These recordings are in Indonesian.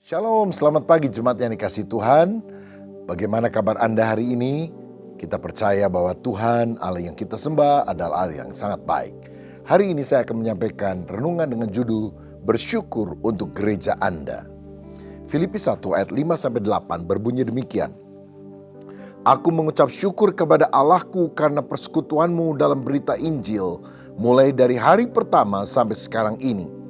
Shalom, selamat pagi jemaat yang dikasihi Tuhan. Bagaimana kabar Anda hari ini? Kita percaya bahwa Tuhan Allah yang kita sembah adalah Allah yang sangat baik. Hari ini saya akan menyampaikan renungan dengan judul Bersyukur untuk Gereja Anda. Filipi 1 ayat 5-8 berbunyi demikian. Aku mengucap syukur kepada Allahku karena persekutuanmu dalam berita Injil mulai dari hari pertama sampai sekarang ini.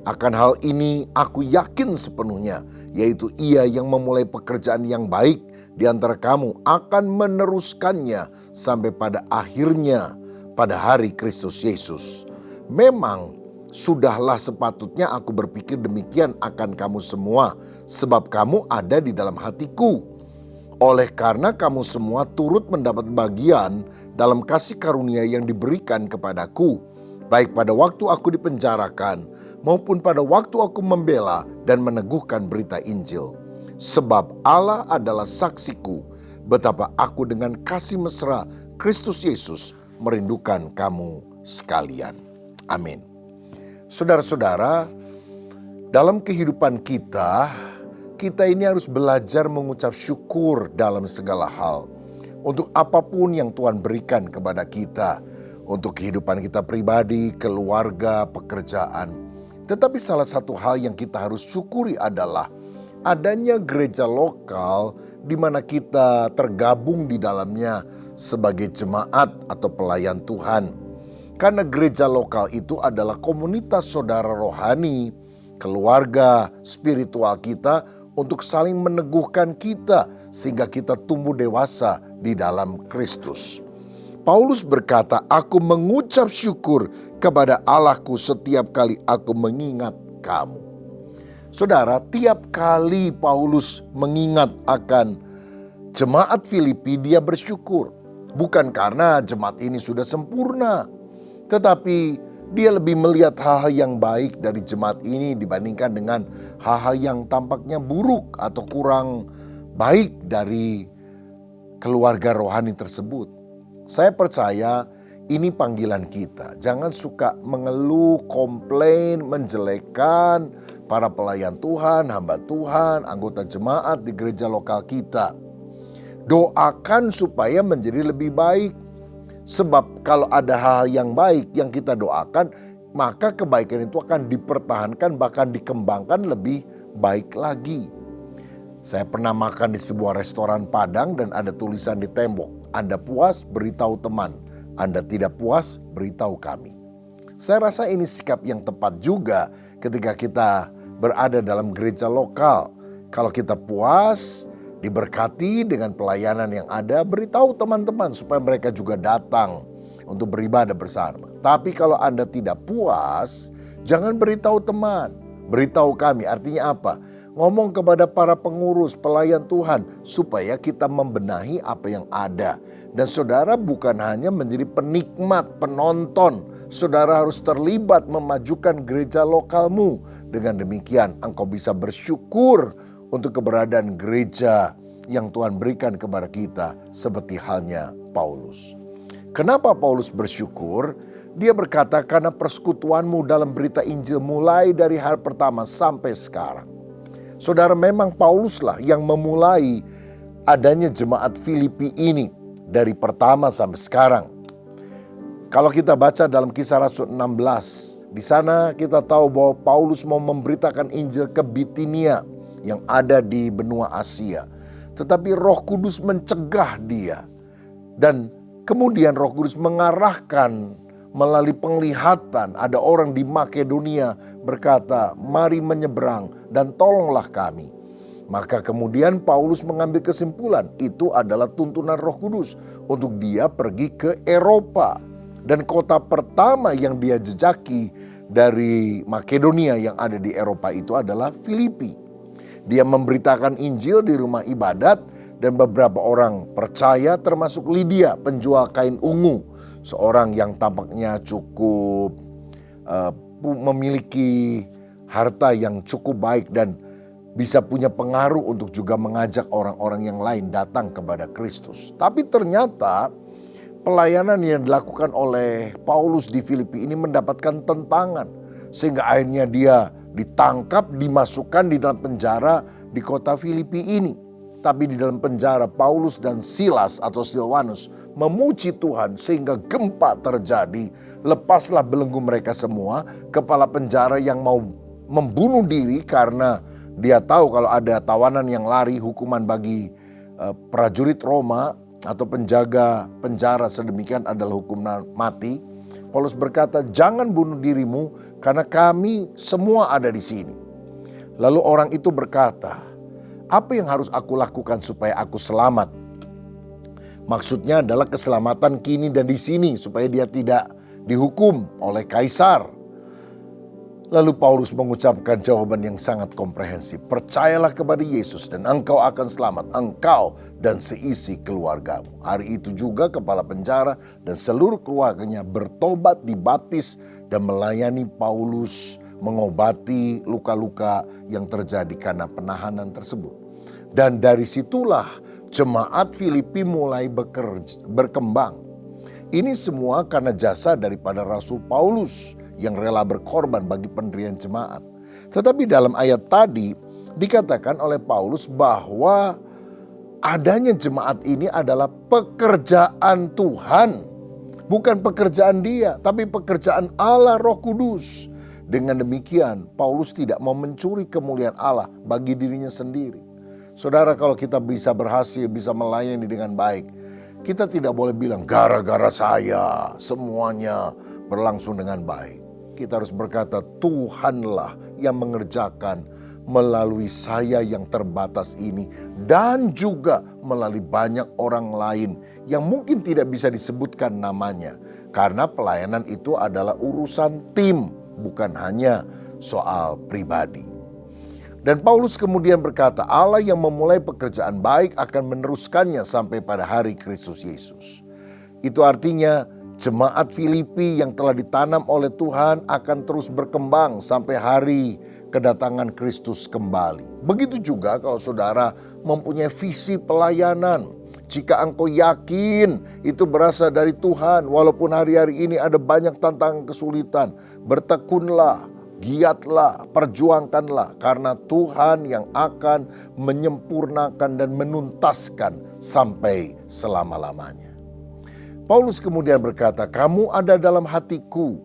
Akan hal ini aku yakin sepenuhnya, yaitu Ia yang memulai pekerjaan yang baik di antara kamu akan meneruskannya sampai pada akhirnya pada hari Kristus Yesus. Memang sudahlah sepatutnya aku berpikir demikian akan kamu semua, sebab kamu ada di dalam hatiku. Oleh karena kamu semua turut mendapat bagian dalam kasih karunia yang diberikan kepadaku, baik pada waktu aku dipenjarakan maupun pada waktu aku membela dan meneguhkan berita Injil. Sebab Allah adalah saksiku betapa aku dengan kasih mesra Kristus Yesus merindukan kamu sekalian. Amin. Saudara-saudara, dalam kehidupan kita ini harus belajar mengucap syukur dalam segala hal. Untuk apapun yang Tuhan berikan kepada kita. Untuk kehidupan kita pribadi, keluarga, pekerjaan. Tetapi salah satu hal yang kita harus syukuri adalah adanya gereja lokal di mana kita tergabung di dalamnya sebagai jemaat atau pelayan Tuhan. Karena gereja lokal itu adalah komunitas saudara rohani, keluarga spiritual kita untuk saling meneguhkan kita sehingga kita tumbuh dewasa di dalam Kristus. Paulus berkata, aku mengucap syukur kepada Allahku setiap kali aku mengingat kamu. Saudara, tiap kali Paulus mengingat akan jemaat Filipi, dia bersyukur. Bukan karena jemaat ini sudah sempurna, tetapi dia lebih melihat hal-hal yang baik dari jemaat ini dibandingkan dengan hal-hal yang tampaknya buruk atau kurang baik dari keluarga rohani tersebut. Saya percaya ini panggilan kita. Jangan suka mengeluh, komplain, menjelekkan para pelayan Tuhan, hamba Tuhan, anggota jemaat di gereja lokal kita. Doakan supaya menjadi lebih baik. Sebab kalau ada hal yang baik yang kita doakan, maka kebaikan itu akan dipertahankan bahkan dikembangkan lebih baik lagi. Saya pernah makan di sebuah restoran Padang dan ada tulisan di tembok. Anda puas, beritahu teman. Anda tidak puas, beritahu kami. Saya rasa ini sikap yang tepat juga ketika kita berada dalam gereja lokal. Kalau kita puas, diberkati dengan pelayanan yang ada, beritahu teman-teman supaya mereka juga datang untuk beribadah bersama. Tapi kalau Anda tidak puas, jangan beritahu teman, beritahu kami. Artinya apa? Ngomong kepada para pengurus, pelayan Tuhan, supaya kita membenahi apa yang ada. Dan saudara bukan hanya menjadi penikmat, penonton. Saudara harus terlibat memajukan gereja lokalmu. Dengan demikian engkau bisa bersyukur untuk keberadaan gereja yang Tuhan berikan kepada kita. Seperti halnya Paulus. Kenapa Paulus bersyukur? Dia berkata, karena persekutuanmu dalam berita Injil mulai dari hari pertama sampai sekarang. Saudara, memang Pauluslah yang memulai adanya jemaat Filipi ini dari pertama sampai sekarang. Kalau kita baca dalam Kisah Rasul 16, di sana kita tahu bahwa Paulus mau memberitakan Injil ke Bitinia yang ada di benua Asia. Tetapi Roh Kudus mencegah dia. Dan kemudian Roh Kudus mengarahkan melalui penglihatan, ada orang di Makedonia berkata, mari menyeberang dan tolonglah kami. Maka kemudian Paulus mengambil kesimpulan, itu adalah tuntunan Roh Kudus untuk dia pergi ke Eropa. Dan kota pertama yang dia jejaki dari Makedonia yang ada di Eropa itu adalah Filipi. Dia memberitakan Injil di rumah ibadat dan beberapa orang percaya termasuk Lydia, penjual kain ungu. Seorang yang tampaknya cukup memiliki harta yang cukup baik dan bisa punya pengaruh untuk juga mengajak orang-orang yang lain datang kepada Kristus. Tapi ternyata pelayanan yang dilakukan oleh Paulus di Filipi ini mendapatkan tentangan. Sehingga akhirnya dia ditangkap, dimasukkan di dalam penjara di kota Filipi ini. Tapi di dalam penjara Paulus dan Silas atau Silwanus memuji Tuhan sehingga gempa terjadi. Lepaslah belenggu mereka semua. Kepala penjara yang mau membunuh diri karena dia tahu kalau ada tawanan yang lari, hukuman bagi prajurit Roma atau penjaga penjara sedemikian adalah hukuman mati. Paulus berkata, jangan bunuh dirimu karena kami semua ada di sini. Lalu orang itu berkata, apa yang harus aku lakukan supaya aku selamat? Maksudnya adalah keselamatan kini dan di sini supaya dia tidak dihukum oleh kaisar. Lalu Paulus mengucapkan jawaban yang sangat komprehensif. Percayalah kepada Yesus dan engkau akan selamat, engkau dan seisi keluargamu. Hari itu juga kepala penjara dan seluruh keluarganya bertobat, dibaptis dan melayani Paulus mengobati luka-luka yang terjadi karena penahanan tersebut. Dan dari situlah jemaat Filipi mulai berkembang. Ini semua karena jasa daripada Rasul Paulus yang rela berkorban bagi pendirian jemaat. Tetapi dalam ayat tadi dikatakan oleh Paulus bahwa adanya jemaat ini adalah pekerjaan Tuhan. Bukan pekerjaan dia, tapi pekerjaan Allah Roh Kudus. Dengan demikian, Paulus tidak mau mencuri kemuliaan Allah bagi dirinya sendiri. Saudara, kalau kita bisa berhasil, bisa melayani dengan baik, kita tidak boleh bilang gara-gara saya semuanya berlangsung dengan baik. Kita harus berkata, Tuhanlah yang mengerjakan melalui saya yang terbatas ini dan juga melalui banyak orang lain yang mungkin tidak bisa disebutkan namanya. Karena pelayanan itu adalah urusan tim, bukan hanya soal pribadi. Dan Paulus kemudian berkata, Allah yang memulai pekerjaan baik akan meneruskannya sampai pada hari Kristus Yesus. Itu artinya jemaat Filipi yang telah ditanam oleh Tuhan akan terus berkembang sampai hari kedatangan Kristus kembali. Begitu juga kalau saudara mempunyai visi pelayanan. Jika engkau yakin itu berasal dari Tuhan, walaupun hari-hari ini ada banyak tantangan kesulitan, bertekunlah, giatlah, perjuangkanlah, karena Tuhan yang akan menyempurnakan dan menuntaskan sampai selama-lamanya. Paulus kemudian berkata, kamu ada dalam hatiku,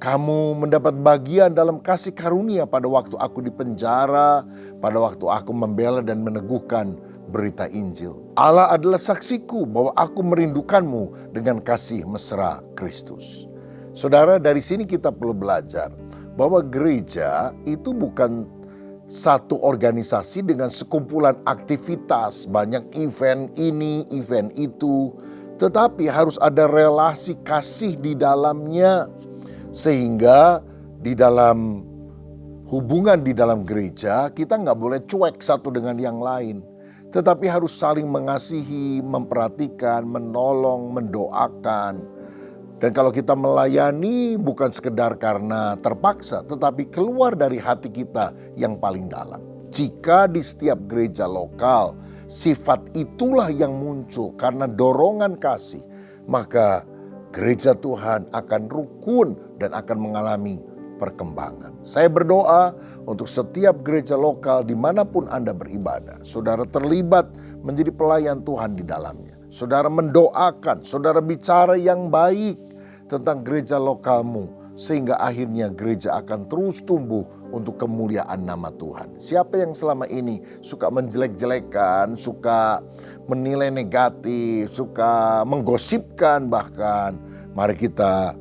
kamu mendapat bagian dalam kasih karunia pada waktu aku di penjara, pada waktu aku membela dan meneguhkan berita Injil. Allah adalah saksiku bahwa aku merindukanmu dengan kasih mesra Kristus. Saudara, dari sini kita perlu belajar bahwa gereja itu bukan satu organisasi dengan sekumpulan aktivitas, banyak event ini, event itu, tetapi harus ada relasi kasih di dalamnya, sehingga di dalam hubungan di dalam gereja kita nggak boleh cuek satu dengan yang lain, tetapi harus saling mengasihi, memperhatikan, menolong, mendoakan. Dan kalau kita melayani bukan sekedar karena terpaksa, tetapi keluar dari hati kita yang paling dalam. Jika di setiap gereja lokal sifat itulah yang muncul karena dorongan kasih, maka gereja Tuhan akan rukun dan akan mengalami perkembangan. Saya berdoa untuk setiap gereja lokal dimanapun Anda beribadah, saudara terlibat menjadi pelayan Tuhan di dalamnya. Saudara mendoakan, saudara bicara yang baik tentang gereja lokalmu, sehingga akhirnya gereja akan terus tumbuh untuk kemuliaan nama Tuhan. Siapa yang selama ini suka menjelek-jelekan, suka menilai negatif, suka menggosipkan bahkan, mari kita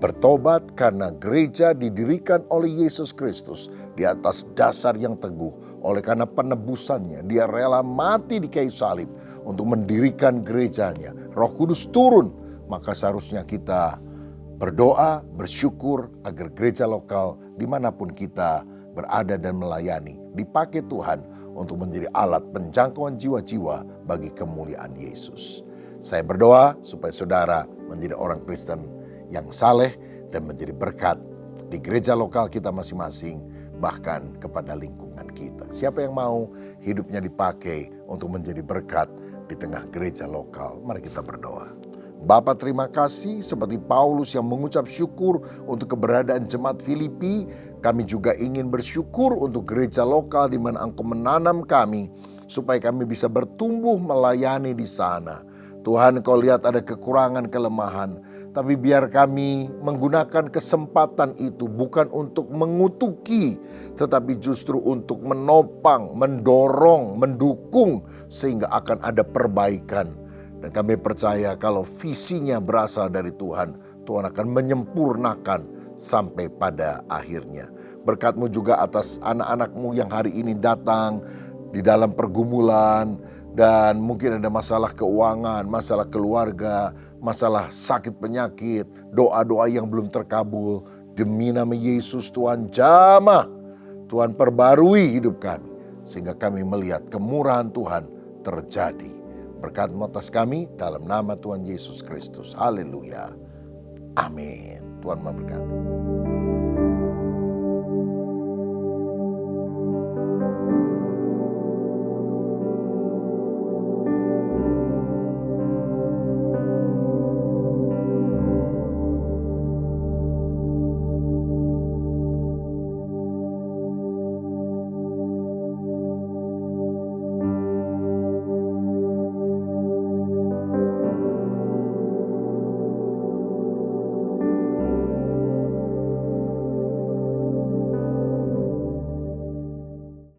bertobat karena gereja didirikan oleh Yesus Kristus di atas dasar yang teguh. Oleh karena penebusannya, dia rela mati di kayu salib untuk mendirikan gerejanya. Roh Kudus turun, maka seharusnya kita berdoa, bersyukur agar gereja lokal dimanapun kita berada dan melayani dipakai Tuhan untuk menjadi alat penjangkauan jiwa-jiwa bagi kemuliaan Yesus. Saya berdoa supaya saudara menjadi orang Kristen yang saleh dan menjadi berkat di gereja lokal kita masing-masing, bahkan kepada lingkungan kita. Siapa yang mau hidupnya dipakai untuk menjadi berkat di tengah gereja lokal? Mari kita berdoa. Bapa, terima kasih seperti Paulus yang mengucap syukur untuk keberadaan jemaat Filipi. Kami juga ingin bersyukur untuk gereja lokal di mana Engkau menanam kami, supaya kami bisa bertumbuh melayani di sana. Tuhan, Kau lihat ada kekurangan, kelemahan, tapi biar kami menggunakan kesempatan itu bukan untuk mengutuki, tetapi justru untuk menopang, mendorong, mendukung, sehingga akan ada perbaikan. Dan kami percaya kalau visinya berasal dari Tuhan, Tuhan akan menyempurnakan sampai pada akhirnya. Berkat-Mu juga atas anak-anak-Mu yang hari ini datang di dalam pergumulan, dan mungkin ada masalah keuangan, masalah keluarga, masalah sakit penyakit, doa-doa yang belum terkabul. Demi nama Yesus, Tuhan jamah, Tuhan perbarui hidup kami, sehingga kami melihat kemurahan Tuhan terjadi. Berkat-Mu atas kami dalam nama Tuhan Yesus Kristus. Haleluya. Amin. Tuhan memberkati.